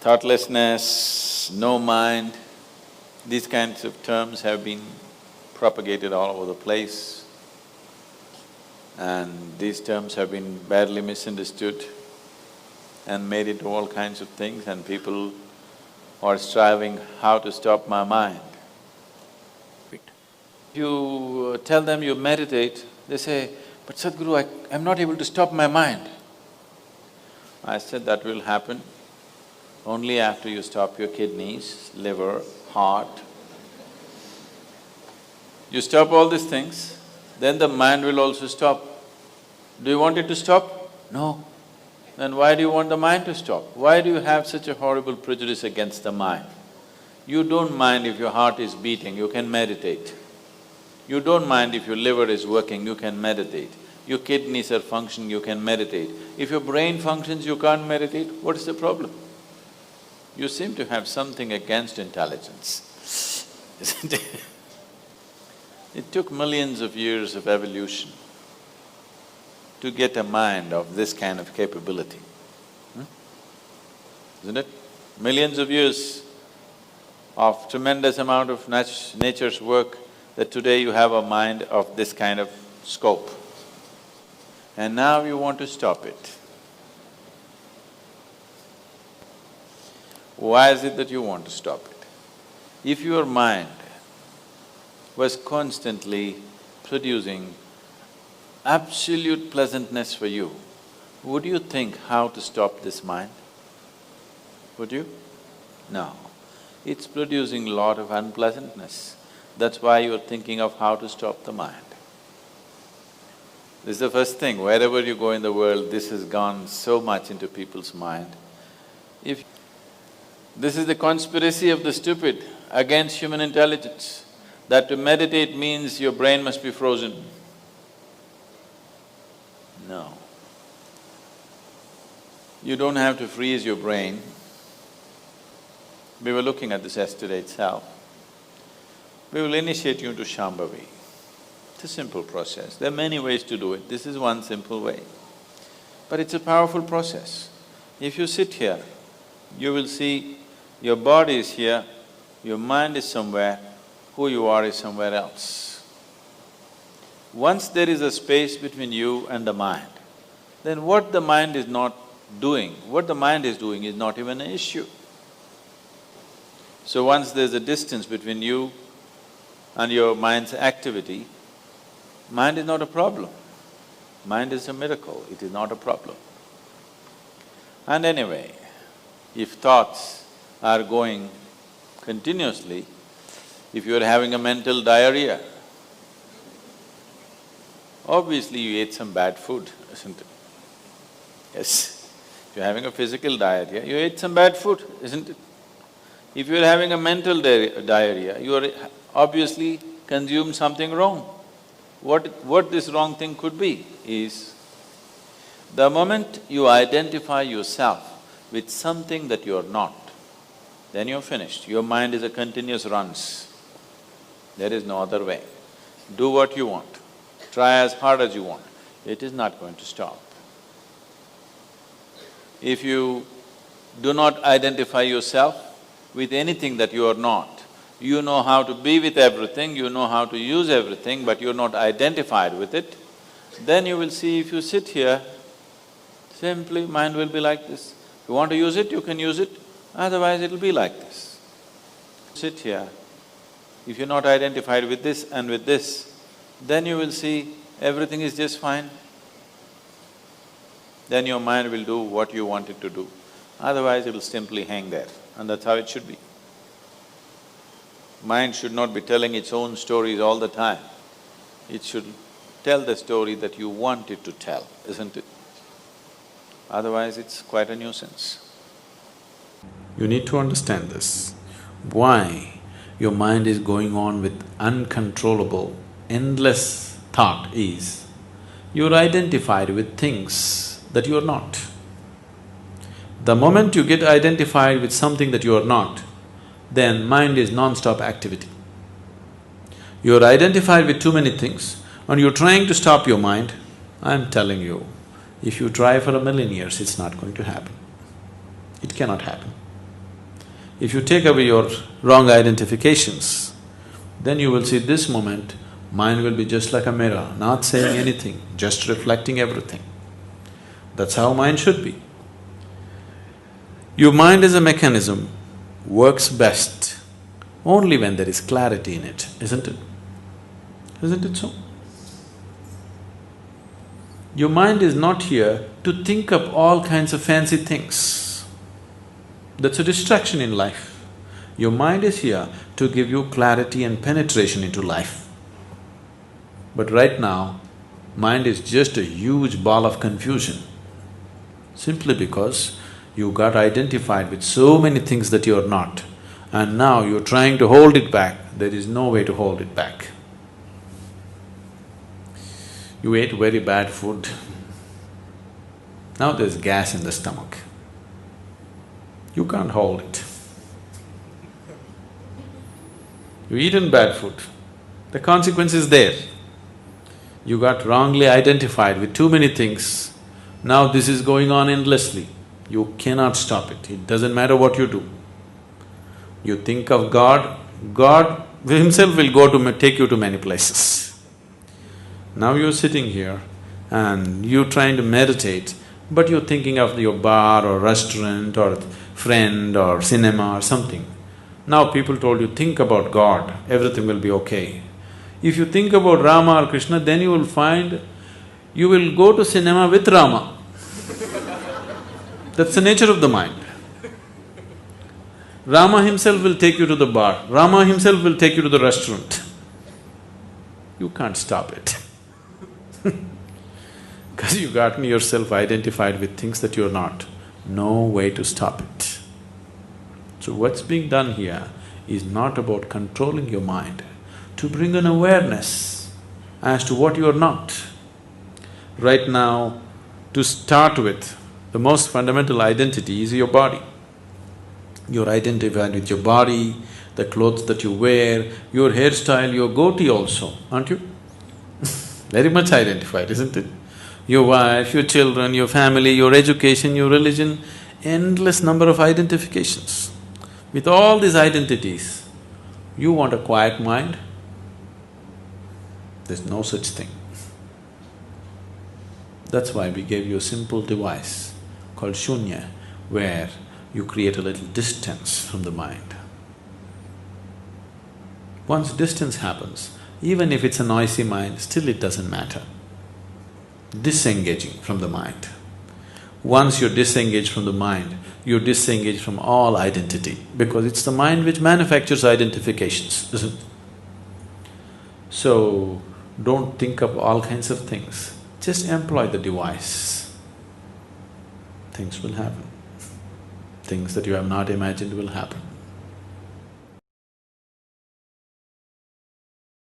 thoughtlessness, no mind, these kinds of terms have been propagated all over the place, and these terms have been badly misunderstood and made into all kinds of things, and people are striving how to stop my mind. You tell them you meditate, they say, but Sadhguru, I'm not able to stop my mind. I said that will happen only after you stop your kidneys, liver, heart. You stop all these things, then the mind will also stop. Do you want it to stop? No. Then why do you want the mind to stop? Why do you have such a horrible prejudice against the mind? You don't mind if your heart is beating, you can meditate. You don't mind if your liver is working, you can meditate. Your kidneys are functioning, you can meditate. If your brain functions, you can't meditate, what is the problem? You seem to have something against intelligence, isn't it? It took millions of years of evolution to get a mind of this kind of capability, isn't it? Millions of years of tremendous amount of nature's work that today you have a mind of this kind of scope. And now you want to stop it. Why is it that you want to stop it? If your mind was constantly producing absolute pleasantness for you, would you think how to stop this mind? Would you? No. It's producing a lot of unpleasantness. That's why you're thinking of how to stop the mind. This is the first thing, wherever you go in the world, this has gone so much into people's mind. This is the conspiracy of the stupid against human intelligence, that to meditate means your brain must be frozen. No. You don't have to freeze your brain. We were looking at this yesterday itself. We will initiate you into Shambhavi. It's a simple process. There are many ways to do it, this is one simple way. But it's a powerful process. If you sit here, you will see your body is here, your mind is somewhere, who you are is somewhere else. Once there is a space between you and the mind, then what the mind is not doing, what the mind is doing is not even an issue. So once there's a distance between you and your mind's activity, mind is not a problem. Mind is a miracle, it is not a problem. And anyway, if thoughts are going continuously, if you're having a mental diarrhea, obviously you ate some bad food, isn't it? Yes. If you're having a physical diarrhea, you ate some bad food, isn't it? If you're having a mental diarrhea, you are obviously consumed something wrong. What this wrong thing could be is, the moment you identify yourself with something that you're not, then you're finished. Your mind is a continuous runs. There is no other way. Do what you want, try as hard as you want, it is not going to stop. If you do not identify yourself with anything that you are not, you know how to be with everything, you know how to use everything, but you're not identified with it, then you will see if you sit here, simply mind will be like this. If you want to use it, you can use it, otherwise it'll be like this. Sit here, if you're not identified with this and with this, then you will see everything is just fine. Then your mind will do what you want it to do, otherwise it'll simply hang there, and that's how it should be. Mind should not be telling its own stories all the time. It should tell the story that you want it to tell, isn't it? Otherwise it's quite a nuisance. You need to understand this. Why your mind is going on with uncontrollable, endless thought is, you're identified with things that you're not. The moment you get identified with something that you are not, then mind is non-stop activity. You're identified with too many things and you're trying to stop your mind, I'm telling you, if you try for 1,000,000 years, it's not going to happen. It cannot happen. If you take away your wrong identifications, then you will see this moment, mind will be just like a mirror, not saying anything, just reflecting everything. That's how mind should be. Your mind as a mechanism works best only when there is clarity in it, isn't it? Isn't it so? Your mind is not here to think up all kinds of fancy things. That's a distraction in life. Your mind is here to give you clarity and penetration into life. But right now, mind is just a huge ball of confusion, simply because you got identified with so many things that you're not, and now you're trying to hold it back. There is no way to hold it back. You ate very bad food, now there's gas in the stomach. You can't hold it. You eaten bad food, the consequence is there. You got wrongly identified with too many things, now this is going on endlessly. You cannot stop it, it doesn't matter what you do. You think of God, God himself will go to take you to many places. Now you're sitting here and you're trying to meditate, but you're thinking of your bar or restaurant or friend or cinema or something. Now people told you, think about God, everything will be okay. If you think about Rama or Krishna, then you will find you will go to cinema with Rama. That's the nature of the mind. Rama himself will take you to the bar, Rama himself will take you to the restaurant. You can't stop it. Because you gotten yourself identified with things that you're not. No way to stop it. So what's being done here is not about controlling your mind, to bring an awareness as to what you're not. Right now, to start with, the most fundamental identity is your body. You're identified with your body, the clothes that you wear, your hairstyle, your goatee also, aren't you? Very much identified, isn't it? Your wife, your children, your family, your education, your religion, endless number of identifications. With all these identities, you want a quiet mind? There's no such thing. That's why we gave you a simple device called shunya, where you create a little distance from the mind. Once distance happens, even if it's a noisy mind, still it doesn't matter. Disengaging from the mind. Once you're disengaged from the mind, you're disengaged from all identity, because it's the mind which manufactures identifications, isn't it? So, don't think of all kinds of things, just employ the device. Things will happen. Things that you have not imagined will happen.